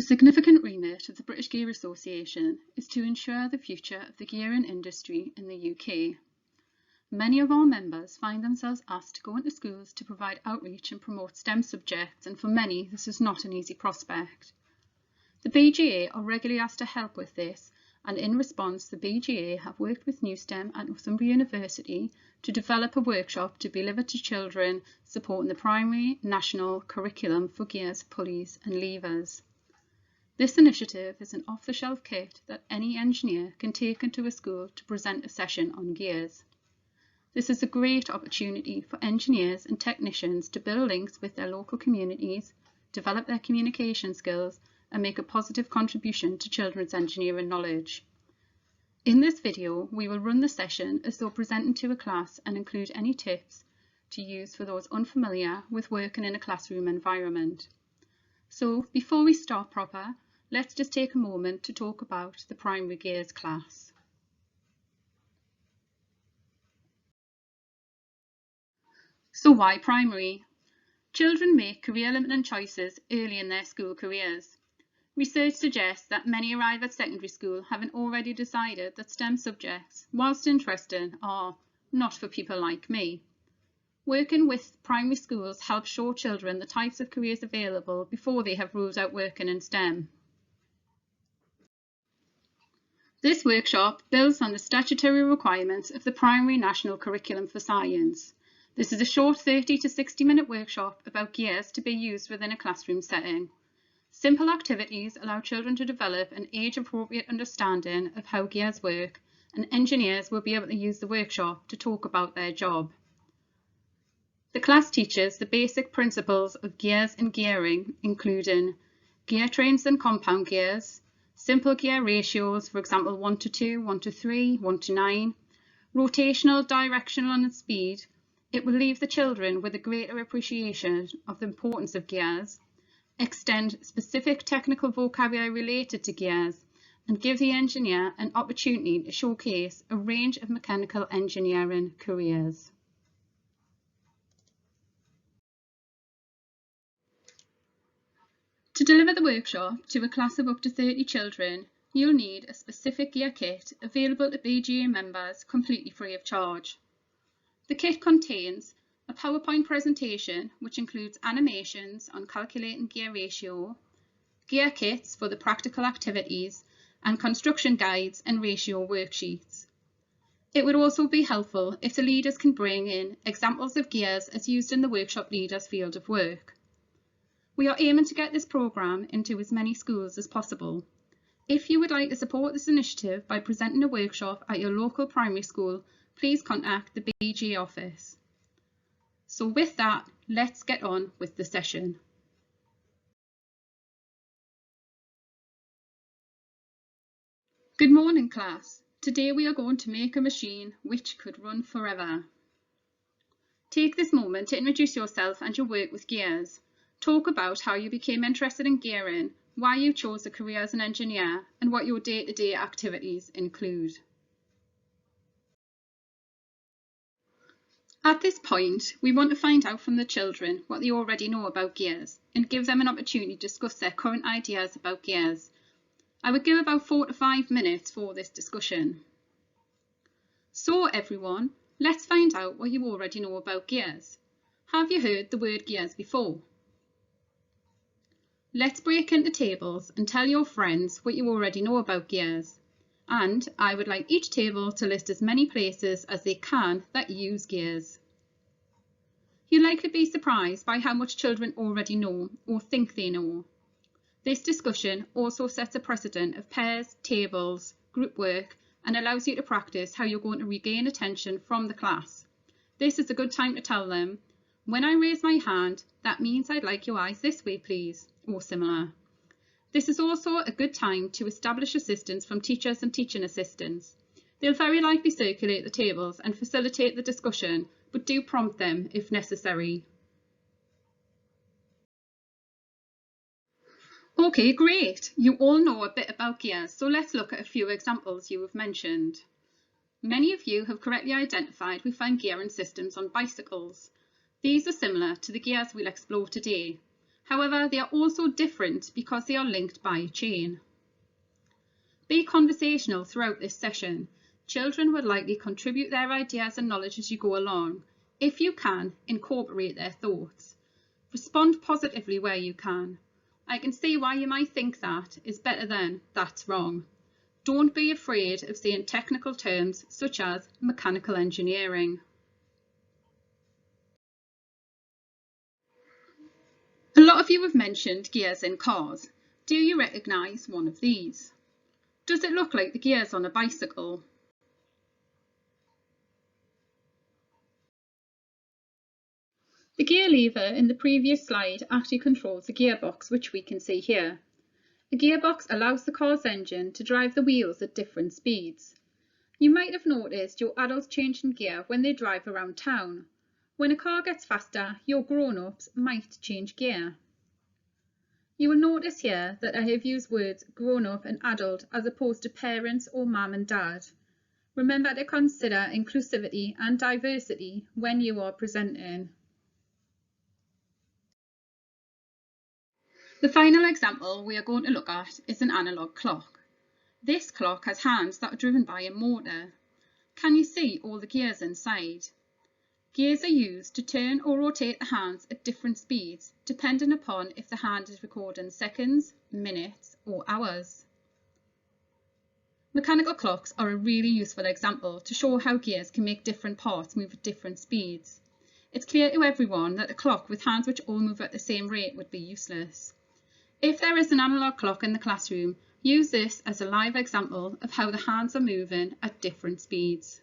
significant remit of the British Gear Association is to ensure the future of the gearing industry in the UK. Many of our members find themselves asked to go into schools to provide outreach and promote STEM subjects, and for many this is not an easy prospect. The BGA are regularly asked to help with this, and in response the BGA have worked with NUSTEM at Northumbria University to develop a workshop to be delivered to children supporting the primary national curriculum for gears, pulleys and levers. This initiative is an off-the-shelf kit that any engineer can take into a school to present a session on gears. This is a great opportunity for engineers and technicians to build links with their local communities, develop their communication skills and make a positive contribution to children's engineering knowledge. In this video, we will run the session as though presenting to a class and include any tips to use for those unfamiliar with working in a classroom environment. So before we start proper, let's just take a moment to talk about the primary gears class. So why primary? Children make career-limiting choices early in their school careers. Research suggests that many arrive at secondary school having already decided that STEM subjects, whilst interesting, are not for people like me. Working with primary schools helps show children the types of careers available before they have ruled out working in STEM. This workshop builds on the statutory requirements of the Primary National Curriculum for Science. This is a short 30 to 60-minute workshop about gears to be used within a classroom setting. Simple activities allow children to develop an age-appropriate understanding of how gears work, and engineers will be able to use the workshop to talk about their job. The class teaches the basic principles of gears and gearing, including gear trains and compound gears, simple gear ratios, for example 1 to 2, 1 to 3, 1 to 9, rotational, directional and speed. It will leave the children with a greater appreciation of the importance of gears, extend specific technical vocabulary related to gears, and give the engineer an opportunity to showcase a range of mechanical engineering careers. To deliver the workshop to a class of up to 30 children, you'll need a specific gear kit available to BGA members completely free of charge. The kit contains a PowerPoint presentation which includes animations on calculating gear ratio, gear kits for the practical activities, and construction guides and ratio worksheets. It would also be helpful if the leaders can bring in examples of gears as used in the workshop leader's field of work. We are aiming to get this programme into as many schools as possible. If you would like to support this initiative by presenting a workshop at your local primary school, please contact the BGA office. So with that, let's get on with the session. Good morning class. Today we are going to make a machine which could run forever. Take this moment to introduce yourself and your work with gears. Talk about how you became interested in gearing, why you chose a career as an engineer, and what your day-to-day activities include. At this point, we want to find out from the children what they already know about gears and give them an opportunity to discuss their current ideas about gears. I would give about 4 to 5 minutes for this discussion. So everyone, let's find out what you already know about gears. Have you heard the word gears before? Let's break into tables and tell your friends what you already know about gears. And I would like each table to list as many places as they can that use gears. You'll likely be surprised by how much children already know or think they know. This discussion also sets a precedent of pairs, tables, group work, and allows you to practice how you're going to regain attention from the class. This is a good time to tell them, when I raise my hand, that means I'd like your eyes this way please, or similar. This is also a good time to establish assistance from teachers and teaching assistants. They'll very likely circulate the tables and facilitate the discussion, but do prompt them if necessary. Okay, great. You all know a bit about gears, so let's look at a few examples you have mentioned. Many of you have correctly identified we find gearing systems on bicycles. These are similar to the gears we'll explore today. However, they are also different because they are linked by a chain. Be conversational throughout this session. Children would likely contribute their ideas and knowledge as you go along. If you can, incorporate their thoughts. Respond positively where you can. I can see why you might think that is better than that's wrong. Don't be afraid of saying technical terms such as mechanical engineering. A lot of you have mentioned gears in cars. Do you recognise one of these? Does it look like the gears on a bicycle? The gear lever in the previous slide actually controls the gearbox, which we can see here. The gearbox allows the car's engine to drive the wheels at different speeds. You might have noticed your adults changing gear when they drive around town. When a car gets faster, your grown-ups might change gear. You will notice here that I have used words grown-up and adult as opposed to parents or mum and dad. Remember to consider inclusivity and diversity when you are presenting. The final example we are going to look at is an analogue clock. This clock has hands that are driven by a motor. Can you see all the gears inside? Gears are used to turn or rotate the hands at different speeds, depending upon if the hand is recording seconds, minutes, or hours. Mechanical clocks are a really useful example to show how gears can make different parts move at different speeds. It's clear to everyone that a clock with hands which all move at the same rate would be useless. If there is an analogue clock in the classroom, use this as a live example of how the hands are moving at different speeds.